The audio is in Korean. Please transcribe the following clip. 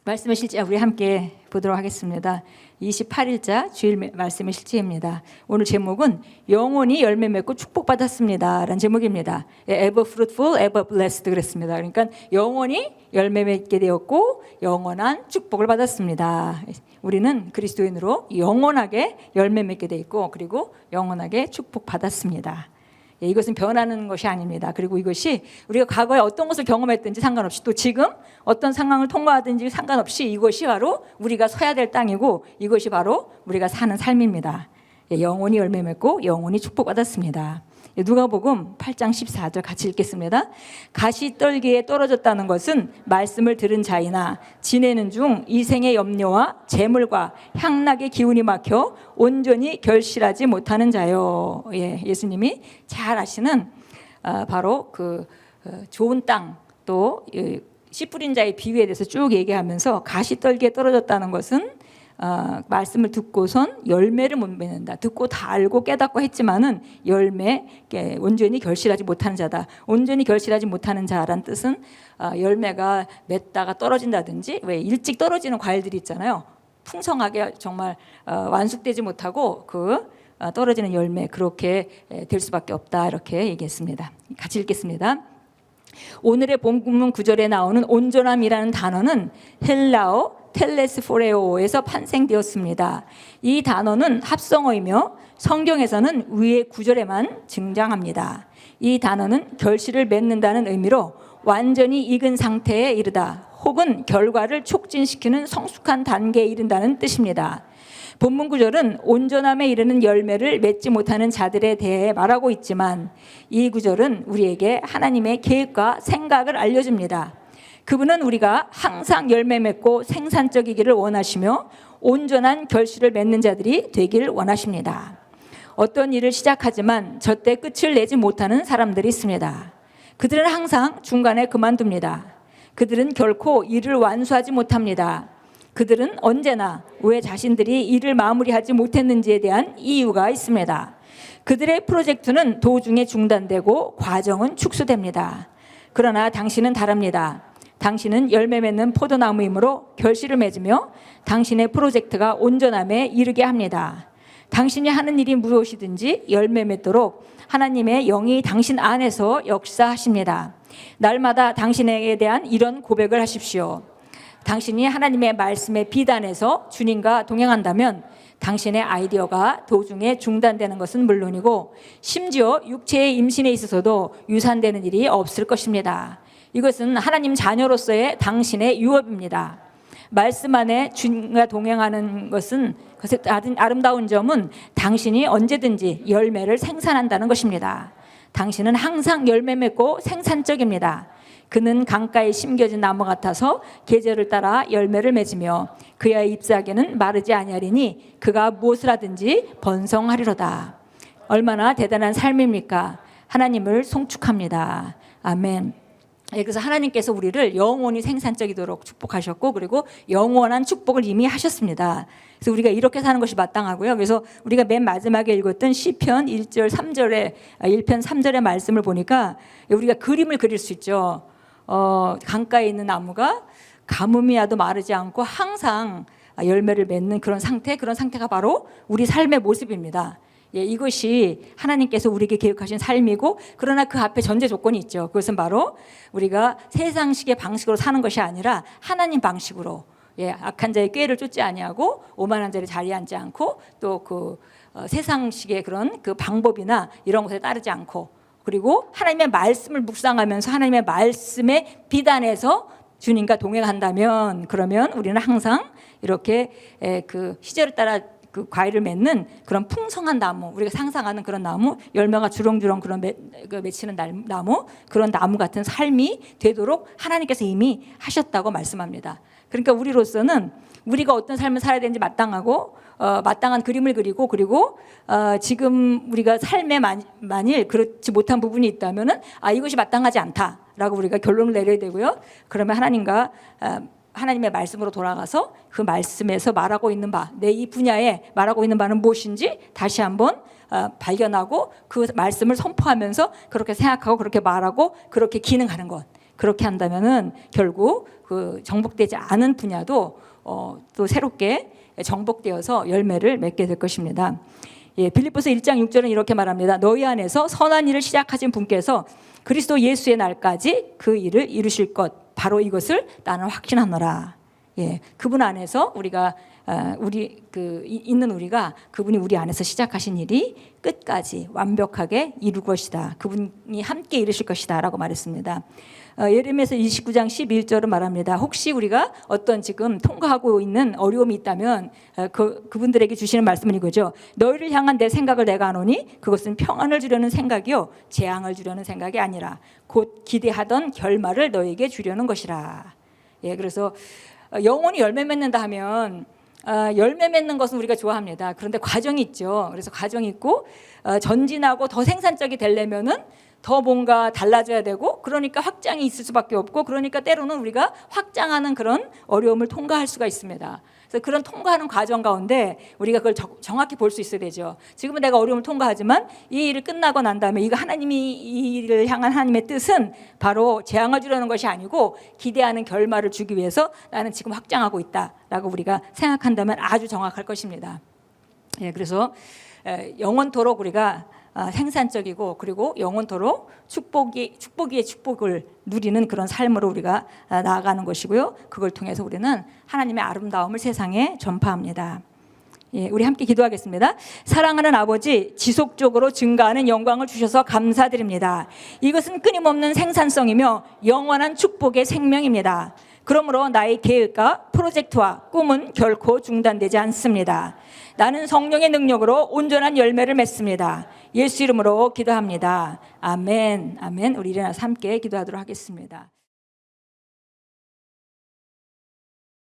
말씀의 실제 우리 함께 보도록 하겠습니다. 28일자 주일 말씀의 실제입니다. 오늘 제목은 영원히 열매 맺고 축복받았습니다 라는 제목입니다. Ever fruitful, ever blessed 그랬습니다. 그러니까 영원히 열매 맺게 되었고 영원한 축복을 받았습니다. 우리는 그리스도인으로 영원하게 열매 맺게 돼 있고 그리고 영원하게 축복받았습니다. 이것은 변하는 것이 아닙니다. 그리고 이것이 우리가 과거에 어떤 것을 경험했든지 상관없이 또 지금 어떤 상황을 통과하든지 상관없이 이것이 바로 우리가 서야 될 땅이고 이것이 바로 우리가 사는 삶입니다. 영원히 열매 맺고 영원히 축복받았습니다. 누가복음 8장 14절 같이 읽겠습니다. 가시떨기에 떨어졌다는 것은 말씀을 들은 자이나 지내는 중 이생의 염려와 재물과 향락의 기운이 막혀 온전히 결실하지 못하는 자요. 예수님이 잘 아시는 바로 그 좋은 땅 또 씨 뿌린 자의 비유에 대해서 쭉 얘기하면서 가시떨기에 떨어졌다는 것은 말씀을 듣고선 열매를 못 맺는다. 듣고 다 알고 깨닫고 했지만은 온전히 결실하지 못하는 자다. 온전히 결실하지 못하는 자란 뜻은 열매가 맺다가 떨어진다든지 왜 일찍 떨어지는 과일들이 있잖아요. 풍성하게 정말 완숙되지 못하고 그 떨어지는 열매 그렇게 될 수밖에 없다 이렇게 얘기했습니다. 같이 읽겠습니다. 오늘의 본문 9절에 나오는 온전함이라는 단어는 헬라어 텔레스포레오에서 탄생되었습니다. 이 단어는 합성어이며 성경에서는 위의 9절에만 등장합니다. 이 단어는 결실을 맺는다는 의미로 완전히 익은 상태에 이르다 혹은 결과를 촉진시키는 성숙한 단계에 이른다는 뜻입니다. 본문 9절은 온전함에 이르는 열매를 맺지 못하는 자들에 대해 말하고 있지만 이 9절은 우리에게 하나님의 계획과 생각을 알려줍니다. 그분은 우리가 항상 열매 맺고 생산적이기를 원하시며 온전한 결실을 맺는 자들이 되기를 원하십니다. 어떤 일을 시작하지만 절대 끝을 내지 못하는 사람들이 있습니다. 그들은 항상 중간에 그만둡니다. 그들은 결코 일을 완수하지 못합니다. 그들은 언제나 왜 자신들이 일을 마무리하지 못했는지에 대한 이유가 있습니다. 그들의 프로젝트는 도중에 중단되고 과정은 축소됩니다. 그러나 당신은 다릅니다. 당신은 열매 맺는 포도나무이므로 결실을 맺으며 당신의 프로젝트가 온전함에 이르게 합니다. 당신이 하는 일이 무엇이든지 열매 맺도록 하나님의 영이 당신 안에서 역사하십니다. 날마다 당신에게 대한 이런 고백을 하십시오. 당신이 하나님의 말씀의 비단에서 주님과 동행한다면 당신의 아이디어가 도중에 중단되는 것은 물론이고 심지어 육체의 임신에 있어서도 유산되는 일이 없을 것입니다. 이것은 하나님 자녀로서의 당신의 유업입니다. 말씀 안에 주님과 동행하는 것은 아름다운 점은 당신이 언제든지 열매를 생산한다는 것입니다. 당신은 항상 열매 맺고 생산적입니다. 그는 강가에 심겨진 나무 같아서 계절을 따라 열매를 맺으며 그의 잎사귀는 마르지 아니하리니 그가 무엇을 하든지 번성하리로다. 얼마나 대단한 삶입니까? 하나님을 송축합니다. 아멘. 그래서 하나님께서 우리를 영원히 생산적이도록 축복하셨고 그리고 영원한 축복을 이미 하셨습니다. 그래서 우리가 이렇게 사는 것이 마땅하고요. 그래서 우리가 맨 마지막에 읽었던 시편 1편 3절의 말씀을 보니까 우리가 그림을 그릴 수 있죠. 강가에 있는 나무가 가뭄이 와도 마르지 않고 항상 열매를 맺는 그런 상태가 바로 우리 삶의 모습입니다. 이것이 하나님께서 우리에게 계획하신 삶이고 그러나 그 앞에 전제 조건이 있죠. 그것은 바로 우리가 세상식의 방식으로 사는 것이 아니라 하나님 방식으로 악한 자의 꾀를 쫓지 아니하고 오만한 자를 자리에 앉지 않고 또 그 세상식의 그런 그 방법이나 이런 것에 따르지 않고 그리고 하나님의 말씀을 묵상하면서 하나님의 말씀의 비단에서 주님과 동행한다면 그러면 우리는 항상 이렇게 그 시절을 따라 그 과일을 맺는 그런 풍성한 나무, 우리가 상상하는 그런 나무, 열매가 주렁주렁 그런 맺히는 나무, 그런 나무 같은 삶이 되도록 하나님께서 이미 하셨다고 말씀합니다. 그러니까 우리로서는 우리가 어떤 삶을 살아야 되는지 마땅하고 마땅한 그림을 그리고 그리고 지금 우리가 삶에 만일 그렇지 못한 부분이 있다면은 이것이 마땅하지 않다라고 우리가 결론을 내려야 되고요. 그러면 하나님의 말씀으로 돌아가서 그 말씀에서 말하고 있는 바, 내 이 분야에 말하고 있는 바는 무엇인지 다시 한번 발견하고 그 말씀을 선포하면서 그렇게 생각하고 그렇게 말하고 그렇게 기능하는 것. 그렇게 한다면은 결국 그 정복되지 않은 분야도 또 새롭게 정복되어서 열매를 맺게 될 것입니다. 예, 빌립보서 1장 6절은 이렇게 말합니다. 너희 안에서 선한 일을 시작하신 분께서 그리스도 예수의 날까지 그 일을 이루실 것, 바로 이것을 나는 확신하노라. 예, 그분 안에서 우리가 있는 우리가 그분이 우리 안에서 시작하신 일이 끝까지 완벽하게 이룰 것이다. 그분이 함께 이루실 것이다라고 말했습니다. 예레미야서 29장 11절은 말합니다. 혹시 우리가 어떤 지금 통과하고 있는 어려움이 있다면 그분들에게 주시는 말씀은 이거죠. 너희를 향한 내 생각을 내가 아노니 그것은 평안을 주려는 생각이요 재앙을 주려는 생각이 아니라 곧 기대하던 결말을 너에게 주려는 것이라. 예, 그래서 영혼이 열매 맺는다 하면 열매 맺는 것은 우리가 좋아합니다. 그런데 과정이 있죠. 그래서 과정이 있고 전진하고 더 생산적이 되려면은 더 뭔가 달라져야 되고 그러니까 확장이 있을 수밖에 없고 그러니까 때로는 우리가 확장하는 그런 어려움을 통과할 수가 있습니다. 그래서 그런 통과하는 과정 가운데 우리가 그걸 정확히 볼 수 있어야 되죠. 지금은 내가 어려움을 통과하지만 이 일을 끝나고 난 다음에 이거 하나님이 이 일을 향한 하나님의 뜻은 바로 재앙을 주려는 것이 아니고 기대하는 결말을 주기 위해서 나는 지금 확장하고 있다라고 우리가 생각한다면 아주 정확할 것입니다. 예, 그래서 영원토록 우리가 생산적이고 그리고 영원토록 축복의 축복을 누리는 그런 삶으로 우리가 나아가는 것이고요. 그걸 통해서 우리는 하나님의 아름다움을 세상에 전파합니다. 예, 우리 함께 기도하겠습니다. 사랑하는 아버지, 지속적으로 증가하는 영광을 주셔서 감사드립니다. 이것은 끊임없는 생산성이며 영원한 축복의 생명입니다. 그러므로 나의 계획과 프로젝트와 꿈은 결코 중단되지 않습니다. 나는 성령의 능력으로 온전한 열매를 맺습니다. 예수 이름으로 기도합니다. 아멘. 아멘. 우리 일어나서 함께 기도하도록 하겠습니다.